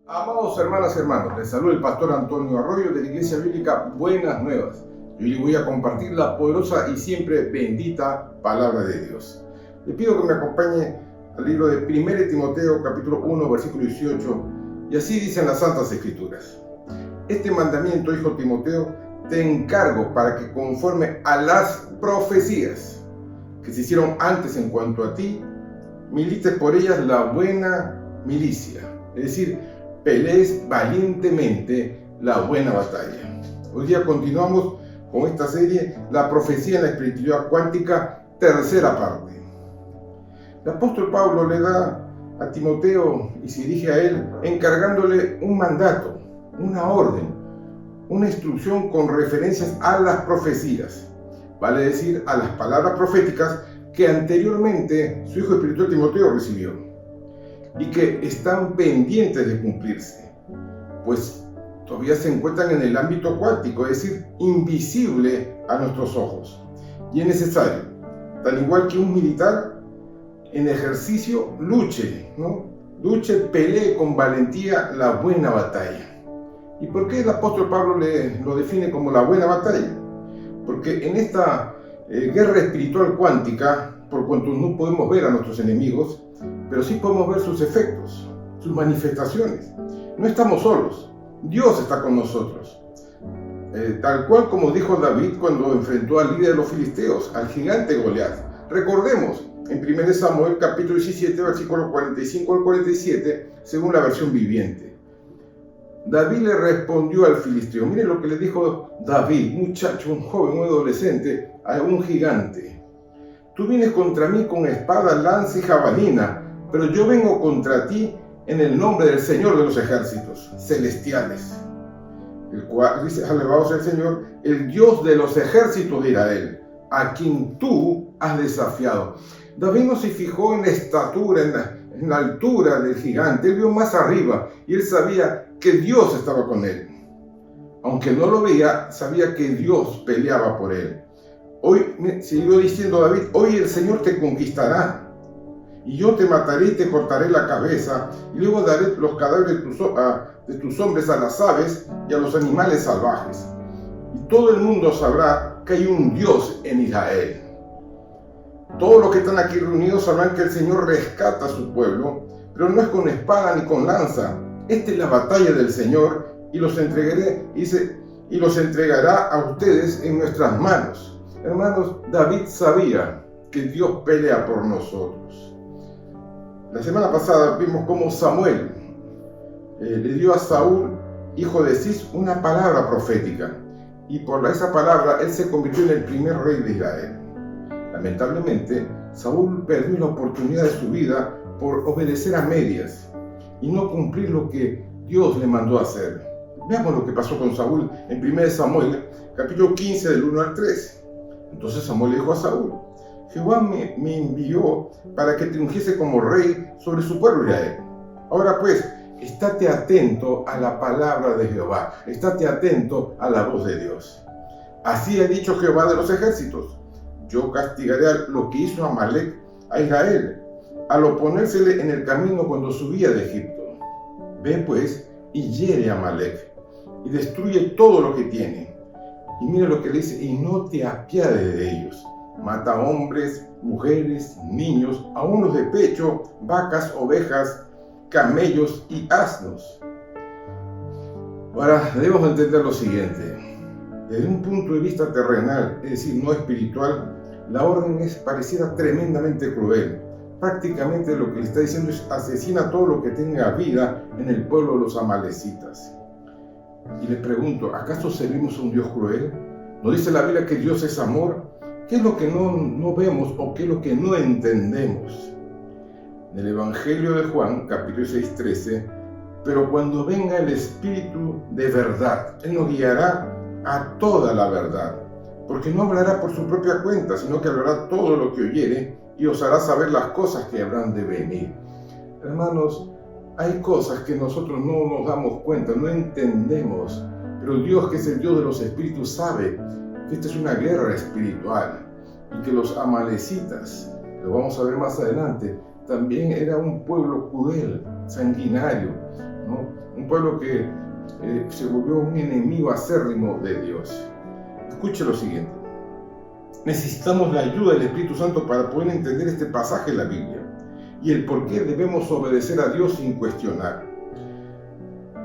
Amados hermanas y hermanos, les saluda el pastor Antonio Arroyo de la Iglesia Bíblica Buenas Nuevas. Hoy les voy a compartir la poderosa y siempre bendita palabra de Dios. Le pido que me acompañe al libro de 1 Timoteo capítulo 1 versículo 18, y así dicen las Santas Escrituras. Este mandamiento, hijo Timoteo, te encargo para que conforme a las profecías que se hicieron antes en cuanto a ti, milites por ellas la buena milicia, es decir, pelees valientemente la buena batalla. Hoy día continuamos con esta serie, La profecía en la espiritualidad cuántica, tercera parte. El apóstol Pablo le da a Timoteo y se dirige a él encargándole un mandato, una orden, una instrucción con referencias a las profecías, vale decir, a las palabras proféticas que anteriormente su hijo espiritual Timoteo recibió y que están pendientes de cumplirse, pues todavía se encuentran en el ámbito cuántico, es decir, invisible a nuestros ojos. Y es necesario, tal igual que un militar en ejercicio, luche, pelee con valentía la buena batalla. ¿Y por qué el apóstol Pablo lo define como la buena batalla? Porque en esta guerra espiritual cuántica, por cuanto no podemos ver a nuestros enemigos, pero sí podemos ver sus efectos, sus manifestaciones. No estamos solos, Dios está con nosotros. Tal cual como dijo David cuando enfrentó al líder de los filisteos, al gigante Goliat. Recordemos, en 1 Samuel capítulo 17, versículo 45 al 47, según la versión viviente. David le respondió al filisteo. Miren lo que le dijo David, muchacho, un joven, un adolescente, a un gigante. Tú vienes contra mí con espada, lanza y jabalina, pero yo vengo contra ti en el nombre del Señor de los ejércitos celestiales, el cual dice, alabado sea el Señor, el Dios de los ejércitos de Israel, a quien tú has desafiado. David no se fijó en la estatura, en la altura del gigante, él vio más arriba y él sabía que Dios estaba con él. Aunque no lo veía, sabía que Dios peleaba por él. Hoy, siguió diciendo David, hoy el Señor te conquistará, y yo te mataré y te cortaré la cabeza, y luego daré los cadáveres de tus hombres a las aves y a los animales salvajes. Y todo el mundo sabrá que hay un Dios en Israel. Todos los que están aquí reunidos sabrán que el Señor rescata a su pueblo, pero no es con espada ni con lanza. Esta es la batalla del Señor, y los entregará a ustedes en nuestras manos. Hermanos, David sabía que Dios pelea por nosotros. La semana pasada vimos cómo Samuel le dio a Saúl, hijo de Cis, una palabra profética. Y por esa palabra él se convirtió en el primer rey de Israel. Lamentablemente, Saúl perdió la oportunidad de su vida por obedecer a medias y no cumplir lo que Dios le mandó a hacer. Veamos lo que pasó con Saúl en 1 Samuel, capítulo 15, del 1 al 3. Entonces Samuel le dijo a Saúl, Jehová me envió para que te ungiese como rey sobre su pueblo Israel. Ahora pues, estate atento a la palabra de Jehová, estate atento a la voz de Dios. Así ha dicho Jehová de los ejércitos, yo castigaré a lo que hizo Amalek a Israel, al oponérsele en el camino cuando subía de Egipto. Ve pues y hiere a Amalek, y destruye todo lo que tiene. Y mira lo que le dice, y no te apiades de ellos. Mata hombres, mujeres, niños, aun los de pecho, vacas, ovejas, camellos y asnos. Ahora, debemos entender lo siguiente. Desde un punto de vista terrenal, es decir, no espiritual, la orden pareciera tremendamente cruel. Prácticamente lo que le está diciendo es asesina todo lo que tenga vida en el pueblo de los amalecitas. Y le pregunto, ¿acaso servimos a un Dios cruel? ¿No dice la Biblia que Dios es amor? ¿Qué es lo que no vemos o qué es lo que no entendemos? En el Evangelio de Juan, capítulo 6, 13, pero cuando venga el Espíritu de verdad, Él nos guiará a toda la verdad, porque no hablará por su propia cuenta, sino que hablará todo lo que oyere y os hará saber las cosas que habrán de venir. Hermanos, hay cosas que nosotros no nos damos cuenta, no entendemos, pero Dios, que es el Dios de los espíritus, sabe que esta es una guerra espiritual y que los amalecitas, lo vamos a ver más adelante, también era un pueblo cruel, sanguinario, ¿no? Un pueblo que se volvió un enemigo acérrimo de Dios. Escuche lo siguiente. Necesitamos la ayuda del Espíritu Santo para poder entender este pasaje de la Biblia y el por qué debemos obedecer a Dios sin cuestionar.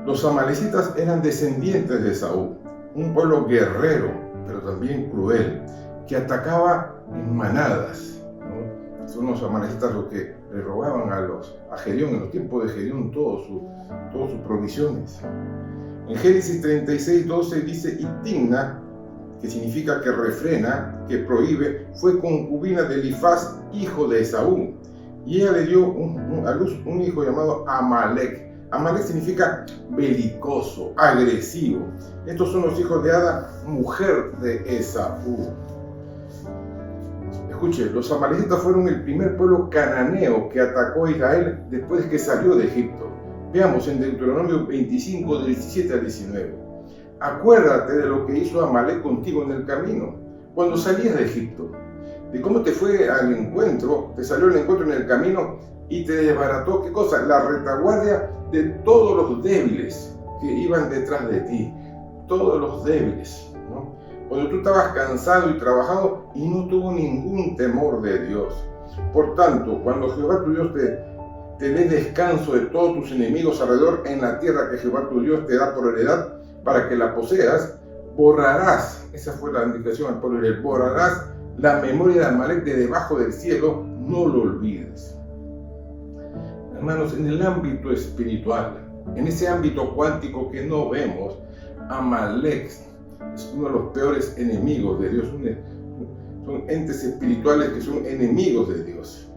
Los amalecitas eran descendientes de Saúl, un pueblo guerrero, pero también cruel, que atacaba en manadas, ¿no? Son los amalecitas los que le robaban a Gedeón, en los tiempos de Gedeón, todas sus provisiones. En Génesis 36:12 dice: y Timna, que significa que refrena, que prohíbe, fue concubina de Elifaz, hijo de Esaú, y ella le dio a luz un hijo llamado Amalec. Amalec significa belicoso, agresivo. Estos son los hijos de Ada, mujer de Esaú. Escuche, los amalecitas fueron el primer pueblo cananeo que atacó a Israel después que salió de Egipto. Veamos en Deuteronomio 25, del 17 al 19. Acuérdate de lo que hizo Amalec contigo en el camino, cuando salías de Egipto, de cómo te fue al encuentro, te salió al encuentro en el camino y te desbarató, ¿qué cosa? La retaguardia de todos los débiles que iban detrás de ti, todos los débiles, ¿no? Cuando tú estabas cansado y trabajado y no tuvo ningún temor de Dios. Por tanto, cuando Jehová tu Dios te dé descanso de todos tus enemigos alrededor en la tierra que Jehová tu Dios te da por heredad, para que la poseas, borrarás, esa fue la indicación al pueblo, borrarás la memoria de Amalec de debajo del cielo, no lo olvides. Hermanos, en el ámbito espiritual, en ese ámbito cuántico que no vemos, Amalec es uno de los peores enemigos de Dios. Son entes espirituales que son enemigos de Dios.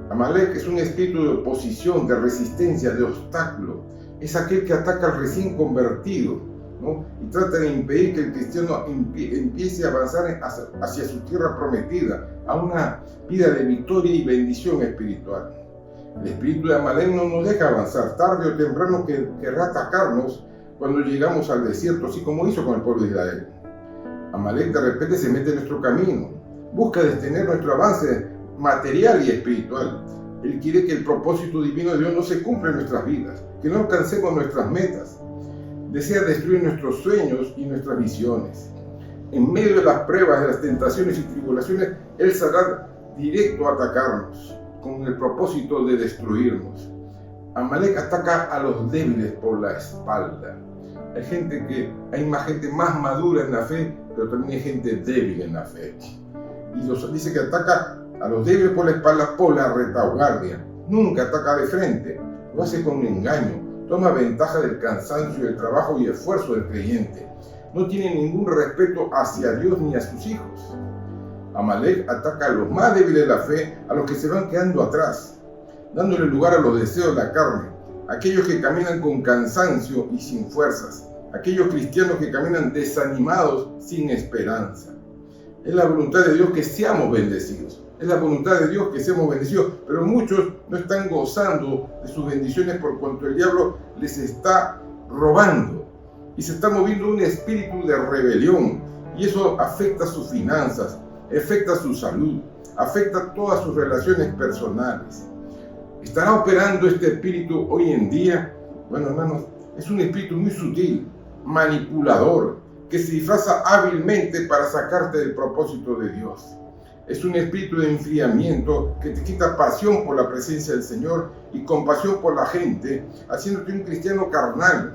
Amalec es un espíritu de oposición, de resistencia, de obstáculo. Es aquel que ataca al recién convertido, ¿no? Y trata de impedir que el cristiano empiece a avanzar hacia su tierra prometida, a una vida de victoria y bendición espiritual. El espíritu de Amalec no nos deja avanzar. Tarde o temprano querrá atacarnos cuando llegamos al desierto, así como hizo con el pueblo de Israel. Amalec de repente se mete en nuestro camino, busca detener nuestro avance material y espiritual. Él quiere que el propósito divino de Dios no se cumpla en nuestras vidas, que no alcancemos nuestras metas. Desea destruir nuestros sueños y nuestras visiones. En medio de las pruebas, de las tentaciones y tribulaciones, Él saldrá directo a atacarnos, con el propósito de destruirnos. Amalec ataca a los débiles por la espalda. Hay más gente más madura en la fe, pero también hay gente débil en la fe. Y dice que ataca a los débiles por la espalda, por la retaguardia. Nunca ataca de frente, lo hace con engaño. Toma ventaja del cansancio, del trabajo y esfuerzo del creyente. No tiene ningún respeto hacia Dios ni a sus hijos. Amalec ataca a los más débiles de la fe, a los que se van quedando atrás, dándole lugar a los deseos de la carne, aquellos que caminan con cansancio y sin fuerzas, aquellos cristianos que caminan desanimados, sin esperanza. Es la voluntad de Dios que seamos bendecidos. Es la voluntad de Dios que seamos bendecidos, pero muchos no están gozando de sus bendiciones por cuanto el diablo les está robando y se está moviendo un espíritu de rebelión, y eso afecta sus finanzas, afecta su salud, afecta todas sus relaciones personales. ¿Estará operando este espíritu hoy en día? Bueno, hermanos, es un espíritu muy sutil, manipulador, que se disfraza hábilmente para sacarte del propósito de Dios. Es un espíritu de enfriamiento que te quita pasión por la presencia del Señor y compasión por la gente, haciéndote un cristiano carnal,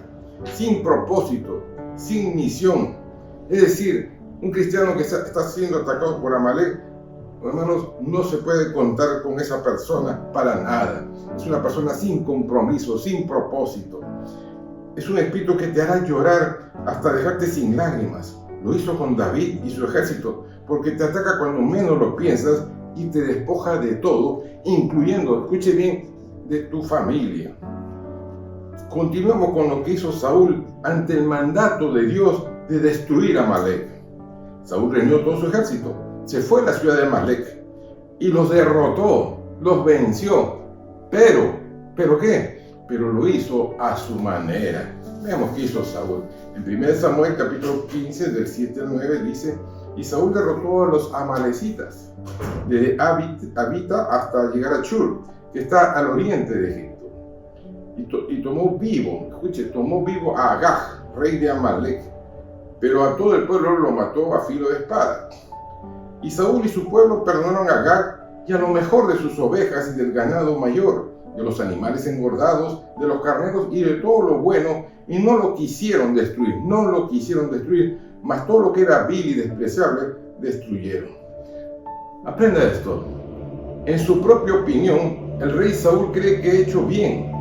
sin propósito, sin misión. Es decir, un cristiano que está siendo atacado por Amalec, hermanos, no se puede contar con esa persona para nada. Es una persona sin compromiso, sin propósito. Es un espíritu que te hará llorar hasta dejarte sin lágrimas. Lo hizo con David y su ejército, porque te ataca cuando menos lo piensas y te despoja de todo, incluyendo, escuche bien, de tu familia. Continuemos con lo que hizo Saúl ante el mandato de Dios de destruir a Amalec. Saúl reunió todo su ejército, se fue a la ciudad de Amalec y los derrotó, los venció. ¿Pero qué? Pero lo hizo a su manera. Veamos qué hizo Saúl. En 1 Samuel capítulo 15, del 7 al 9 dice: y Saúl derrotó a los amalecitas, desde Abita hasta llegar a Chur, que está al oriente de Egipto. y tomó vivo a Agag, rey de Amalek, pero a todo el pueblo lo mató a filo de espada. Y Saúl y su pueblo perdonaron a Agag y a lo mejor de sus ovejas y del ganado mayor, de los animales engordados, de los carneros y de todo lo bueno, y no lo quisieron destruir, mas todo lo que era vil y despreciable destruyeron. Aprenda esto. En su propia opinión, el rey Saúl cree que ha hecho bien.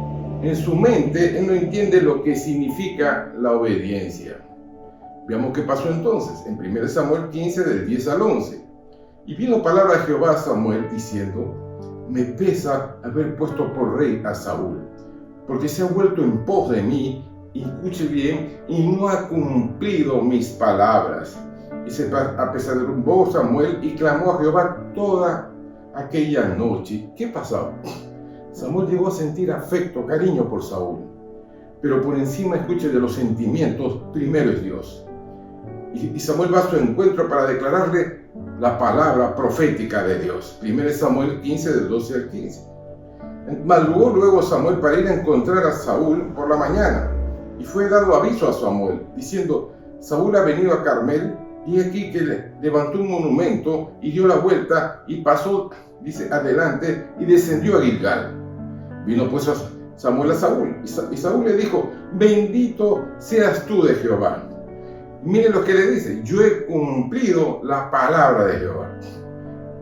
En su mente, él no entiende lo que significa la obediencia. Veamos qué pasó entonces, en 1 Samuel 15, del 10 al 11. Y vino palabra de Jehová a Samuel diciendo: me pesa haber puesto por rey a Saúl, porque se ha vuelto en pos de mí, y escuche bien, y no ha cumplido mis palabras. Y se apesadumbró Samuel y clamó a Jehová toda aquella noche. ¿Qué pasaba? Samuel llegó a sentir afecto, cariño por Saúl, pero por encima, escuche, de los sentimientos, primero es Dios. Y Samuel va a su encuentro para declararle la palabra profética de Dios. 1 Samuel 15, del 12 al 15. Madrugó luego Samuel para ir a encontrar a Saúl por la mañana, y fue dado aviso a Samuel, diciendo: Saúl ha venido a Carmel, y aquí que levantó un monumento y dio la vuelta y pasó, dice, adelante y descendió a Gilgal. Vino pues Samuel a Saúl, y Saúl le dijo: bendito seas tú de Jehová. Mire lo que le dice: yo he cumplido la palabra de Jehová.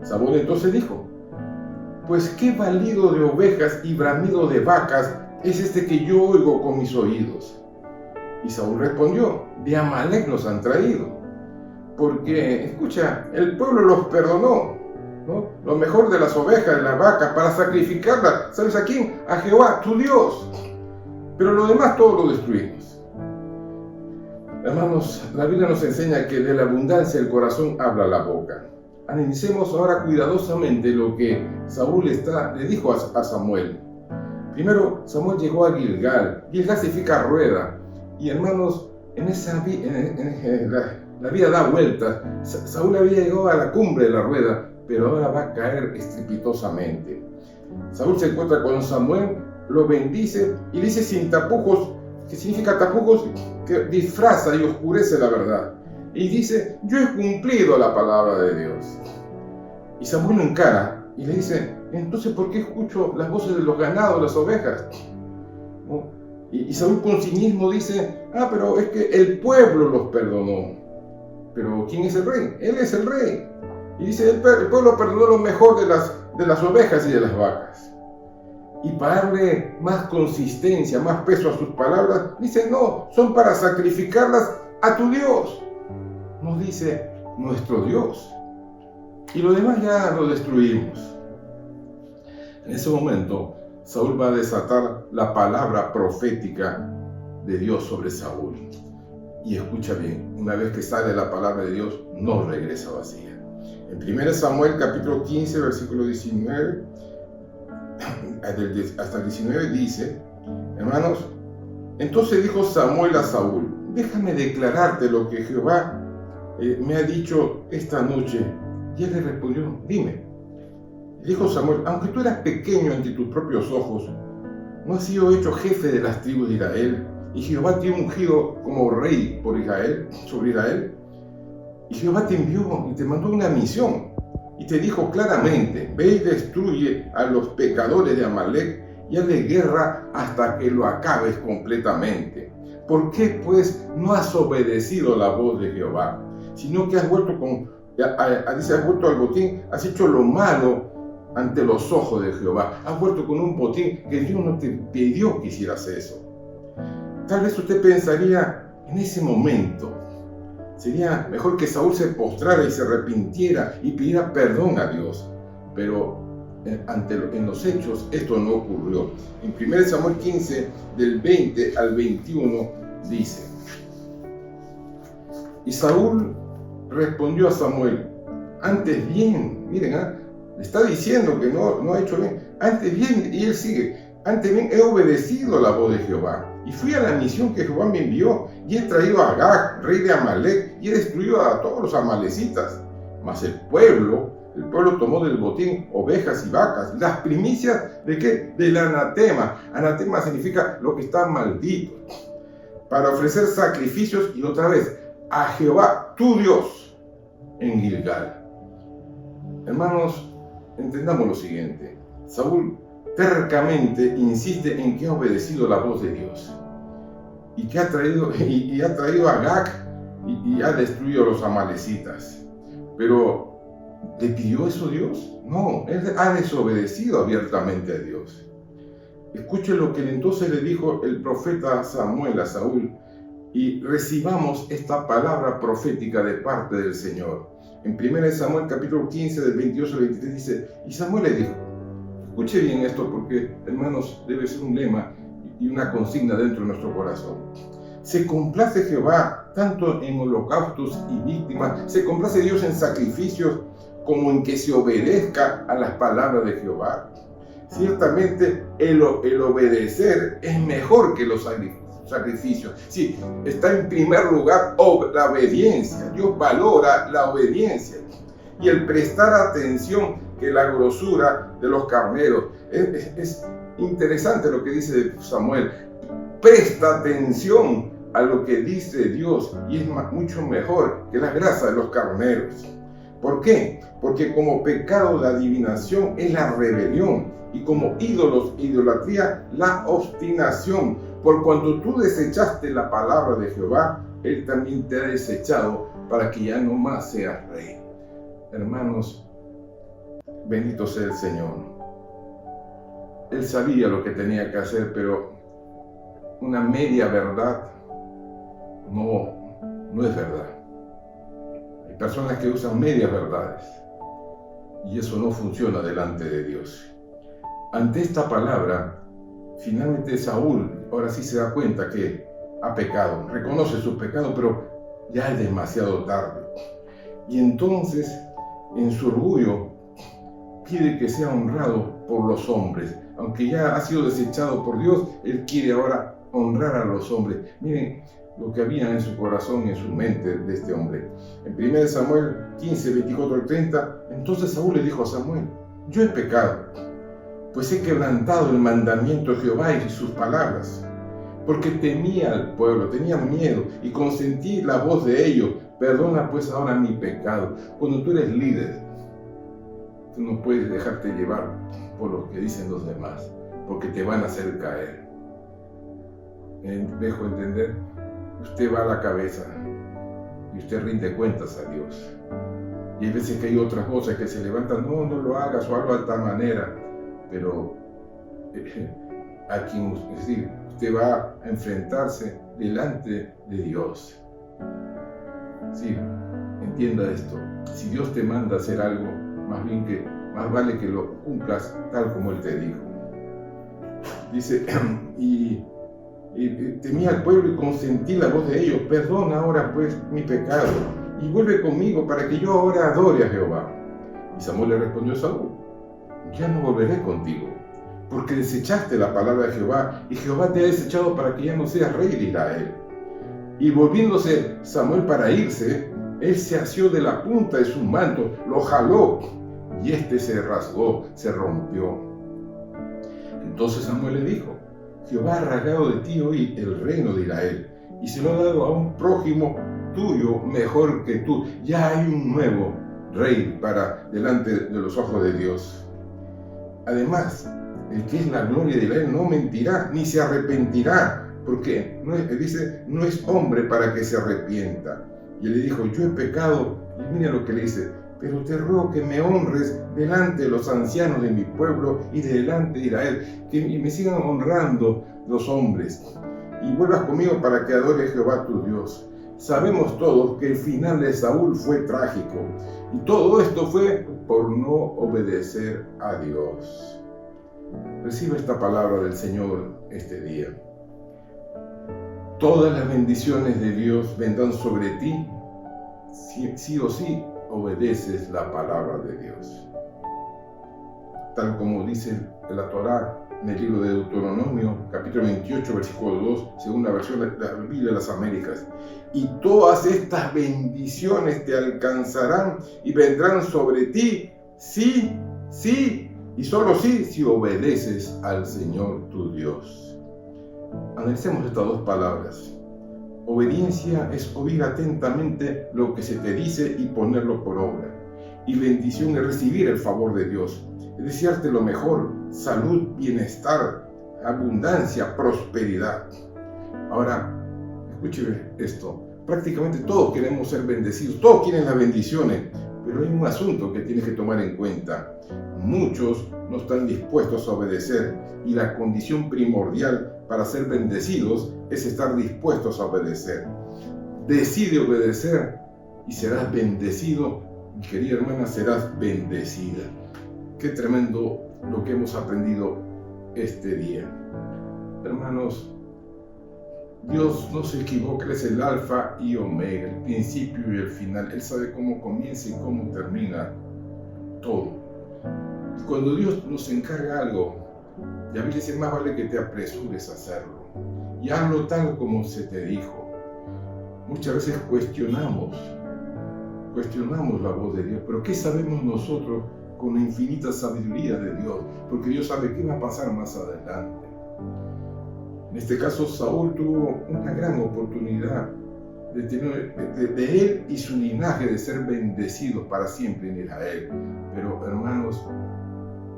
Samuel entonces dijo: pues qué balido de ovejas y bramido de vacas es este que yo oigo con mis oídos. Y Saúl respondió: de Amalek nos han traído. Porque, escucha, el pueblo los perdonó, ¿no? Lo mejor de las ovejas, de las vacas, para sacrificarlas. ¿Sabes a quién? A Jehová, tu Dios. Pero lo demás todo lo destruimos. Hermanos, la Biblia nos enseña que de la abundancia el corazón habla la boca. Analicemos ahora cuidadosamente lo que Saúl le dijo a Samuel. Primero, Samuel llegó a Gilgal. Gilgal significa rueda. Y hermanos, la vida da vueltas. Saúl había llegado a la cumbre de la rueda, pero ahora va a caer estrepitosamente. Saúl se encuentra con Samuel, lo bendice y dice sin tapujos, que significa tapujos, que disfraza y oscurece la verdad. Y dice: yo he cumplido la palabra de Dios. Y Samuel lo encara y le dice: entonces, ¿por qué escucho las voces de los ganados, las ovejas? ¿No? Y Saúl con cinismo dice: pero es que el pueblo los perdonó. Pero ¿quién es el rey? Él es el rey. Y dice: el pueblo perdonó lo mejor de las ovejas y de las vacas. Y para darle más consistencia, más peso a sus palabras, dice: no, son para sacrificarlas a tu Dios. Nos dice: nuestro Dios. Y lo demás ya lo destruimos. En ese momento, Saúl va a desatar la palabra profética de Dios sobre Saúl. Y escucha bien, una vez que sale la palabra de Dios, no regresa vacía. En 1 Samuel capítulo 15, versículo 19, hasta el 19 dice: hermanos, entonces dijo Samuel a Saúl: déjame declararte lo que Jehová me ha dicho esta noche. Y él le respondió: dime. Dijo Samuel: aunque tú eras pequeño ante tus propios ojos, ¿no has sido hecho jefe de las tribus de Israel? Y Jehová te ha ungido como rey sobre Israel. Y Jehová te envió y te mandó una misión. Y te dijo claramente: ve y destruye a los pecadores de Amalek y hazle guerra hasta que lo acabes completamente. ¿Por qué pues no has obedecido la voz de Jehová? Sino que has vuelto al botín, has hecho lo malo ante los ojos de Jehová. Has vuelto con un botín que Dios no te pidió que hicieras eso. Tal vez usted pensaría en ese momento: sería mejor que Saúl se postrara y se arrepintiera y pidiera perdón a Dios. Pero en los hechos esto no ocurrió. En 1 Samuel 15, del 20 al 21, dice: y Saúl respondió a Samuel: antes bien, miren, le está diciendo que no ha hecho bien. Antes bien, y él sigue: antes bien he obedecido la voz de Jehová, y fui a la misión que Jehová me envió, y he traído a Agag, rey de Amalek, y he destruido a todos los amalecitas. Mas el pueblo El pueblo tomó del botín ovejas y vacas, las primicias ¿de qué? Del anatema. Anatema significa lo que está maldito. Para ofrecer sacrificios y otra vez a Jehová, tu Dios, en Gilgal. Hermanos, entendamos lo siguiente. Saúl tercamente insiste en que ha obedecido la voz de Dios y que ha traído a Agag y ha destruido a los amalecitas. Pero ¿le pidió eso Dios? No, él ha desobedecido abiertamente a Dios. Escuche lo que entonces le dijo el profeta Samuel a Saúl y recibamos esta palabra profética de parte del Señor. En 1 Samuel capítulo 15 del 28 al 23 dice, y Samuel le dijo, escuche bien esto porque, hermanos, debe ser un lema y una consigna dentro de nuestro corazón. Se complace Jehová tanto en holocaustos y víctimas, se complace Dios en sacrificios como en que se obedezca a las palabras de Jehová. Ciertamente el obedecer es mejor que los sacrificios. Sí, está en primer lugar la obediencia. Dios valora la obediencia y el prestar atención que la grosura de los carneros. Es interesante lo que dice Samuel. Presta atención a lo que dice Dios y es mucho mejor que la grasa de los carneros. ¿Por qué? Porque como pecado de adivinación es la rebelión y como ídolos, idolatría, la obstinación. Por cuanto tú desechaste la palabra de Jehová, Él también te ha desechado para que ya no más seas rey. Hermanos, bendito sea el Señor. Él sabía lo que tenía que hacer, pero una media verdad no es verdad. Hay personas que usan medias verdades y eso no funciona delante de Dios. Ante esta palabra, finalmente Saúl ahora sí se da cuenta que ha pecado, reconoce su pecado, pero ya es demasiado tarde. Y entonces, en su orgullo, pide que sea honrado por los hombres. Aunque ya ha sido desechado por Dios, él quiere ahora honrar a los hombres. Miren lo que había en su corazón y en su mente de este hombre. En 1 Samuel 15, 24 al 30, entonces Saúl le dijo a Samuel, yo he pecado, pues he quebrantado el mandamiento de Jehová y sus palabras, porque temía al pueblo, tenía miedo y consentí la voz de ellos. Perdona pues ahora mi pecado. Cuando tú eres líder, tú no puedes dejarte llevar por lo que dicen los demás, porque te van a hacer caer. ¿Me dejo entender? Usted va a la cabeza y usted rinde cuentas a Dios. Y hay veces que hay otras cosas que se levantan, no lo hagas o algo de tal manera, pero aquí, es decir, usted va a enfrentarse delante de Dios. Sí, entienda esto. Si Dios te manda a hacer algo, más vale que lo cumplas tal como Él te dijo. Dice, y temí al pueblo y consentí la voz de ellos. Perdona ahora pues mi pecado y vuelve conmigo para que yo ahora adore a Jehová. Y Samuel le respondió a Saúl, ya no volveré contigo, porque desechaste la palabra de Jehová y Jehová te ha desechado para que ya no seas rey de Israel. Y volviéndose Samuel para irse, él se asió de la punta de su manto, lo jaló y este se rasgó, se rompió. Entonces Samuel le dijo, Jehová ha rasgado de ti hoy el reino de Israel y se lo ha dado a un prójimo tuyo mejor que tú. Ya hay un nuevo rey para delante de los ojos de Dios. Además, el que es la gloria de Israel no mentirá ni se arrepentirá, porque no es hombre para que se arrepienta. Y él le dijo, yo he pecado, y mira lo que le dice, pero te ruego que me honres delante de los ancianos de mi pueblo y delante de Israel, que me sigan honrando los hombres, y vuelvas conmigo para que adore a Jehová tu Dios. Sabemos todos que el final de Saúl fue trágico, y todo esto fue por no obedecer a Dios. Recibe esta palabra del Señor este día. Todas las bendiciones de Dios vendrán sobre ti, sí o sí obedeces la palabra de Dios. Tal como dice la Torá en el libro de Deuteronomio, capítulo 28, versículo 2, según la versión de la Biblia de las Américas. Y todas estas bendiciones te alcanzarán y vendrán sobre ti Sí, sí y solo sí si obedeces al Señor tu Dios. Analicemos estas dos palabras. Obediencia es oír atentamente lo que se te dice y ponerlo por obra. Y bendición es recibir el favor de Dios, es desearte lo mejor, salud, bienestar, abundancia, prosperidad. Ahora, escúcheme esto. Prácticamente todos queremos ser bendecidos, todos quieren las bendiciones, pero hay un asunto que tienes que tomar en cuenta. Muchos no están dispuestos a obedecer y la condición primordial para ser bendecidos es estar dispuestos a obedecer. Decide obedecer y serás bendecido, y querida hermana, serás bendecida. Qué tremendo lo que hemos aprendido este día. Hermanos, Dios no se equivoca, Él es el alfa y omega, el principio y el final. Él sabe cómo comienza y cómo termina todo. Cuando Dios nos encarga algo, la Biblia dice, más vale que te apresures a hacerlo y hazlo tal como se te dijo. Muchas veces cuestionamos la voz de Dios, pero ¿qué sabemos nosotros con la infinita sabiduría de Dios? Porque Dios sabe qué va a pasar más adelante. En este caso, Saúl tuvo una gran oportunidad de él y su linaje de ser bendecidos para siempre en Israel. Pero, hermanos,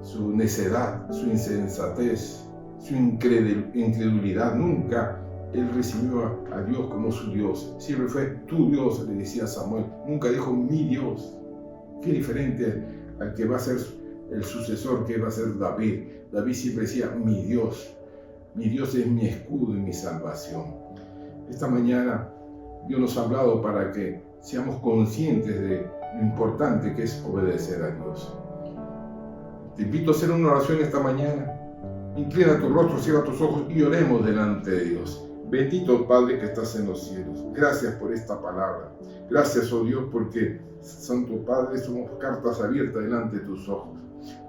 su necedad, su insensatez, su incredulidad, nunca él recibió a Dios como su Dios. Siempre fue tu Dios, le decía Samuel. Nunca dijo mi Dios. Qué diferente al que va a ser el sucesor, que va a ser David. David siempre decía mi Dios. Mi Dios es mi escudo y mi salvación. Esta mañana Dios nos ha hablado para que seamos conscientes de lo importante que es obedecer a Dios. Te invito a hacer una oración esta mañana. Inclina tu rostro, cierra tus ojos y oremos delante de Dios. Bendito Padre que estás en los cielos. Gracias por esta palabra. Gracias, oh Dios, porque, Santo Padre, somos cartas abiertas delante de tus ojos.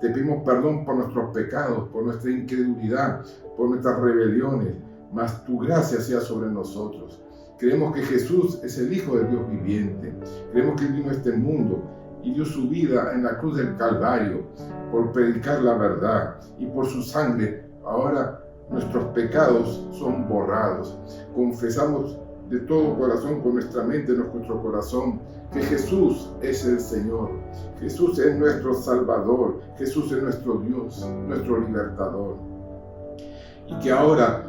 Te pedimos perdón por nuestros pecados, por nuestra incredulidad, por nuestras rebeliones, mas tu gracia sea sobre nosotros. Creemos que Jesús es el Hijo de Dios viviente. Creemos que Él vino a este mundo y dio su vida en la cruz del Calvario por predicar la verdad, y por su sangre ahora nuestros pecados son borrados. Confesamos de todo corazón, con nuestra mente, nuestro corazón, que Jesús es el Señor, Jesús es nuestro Salvador, Jesús es nuestro Dios, nuestro libertador. Y que ahora,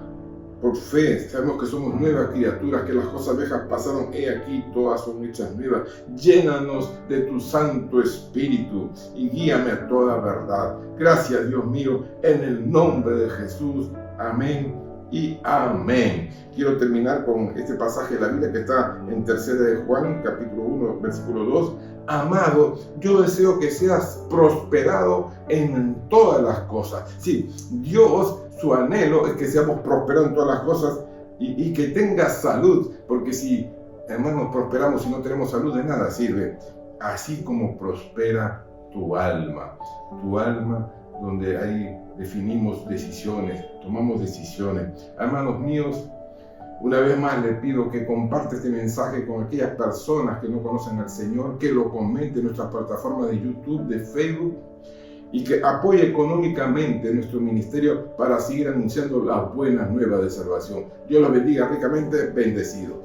por fe, sabemos que somos nuevas criaturas, que las cosas viejas pasaron, he aquí, todas son hechas nuevas. Llénanos de tu Santo Espíritu y guíame a toda verdad. Gracias, Dios mío, en el nombre de Jesús. Amén y amén. Quiero terminar con este pasaje de la Biblia que está en 3 de Juan, capítulo 1, versículo 2. Amado, yo deseo que seas prosperado en todas las cosas. Sí, Dios, su anhelo es que seamos prosperados en todas las cosas y que tengas salud, porque si, hermanos, prosperamos y no tenemos salud, de nada sirve. Así como prospera tu alma donde ahí definimos decisiones, tomamos decisiones. Hermanos míos, una vez más les pido que comparte este mensaje con aquellas personas que no conocen al Señor, que lo comenten en nuestras plataformas de YouTube, de Facebook, y que apoye económicamente nuestro ministerio para seguir anunciando las buenas nuevas de salvación. Dios los bendiga ricamente, bendecidos.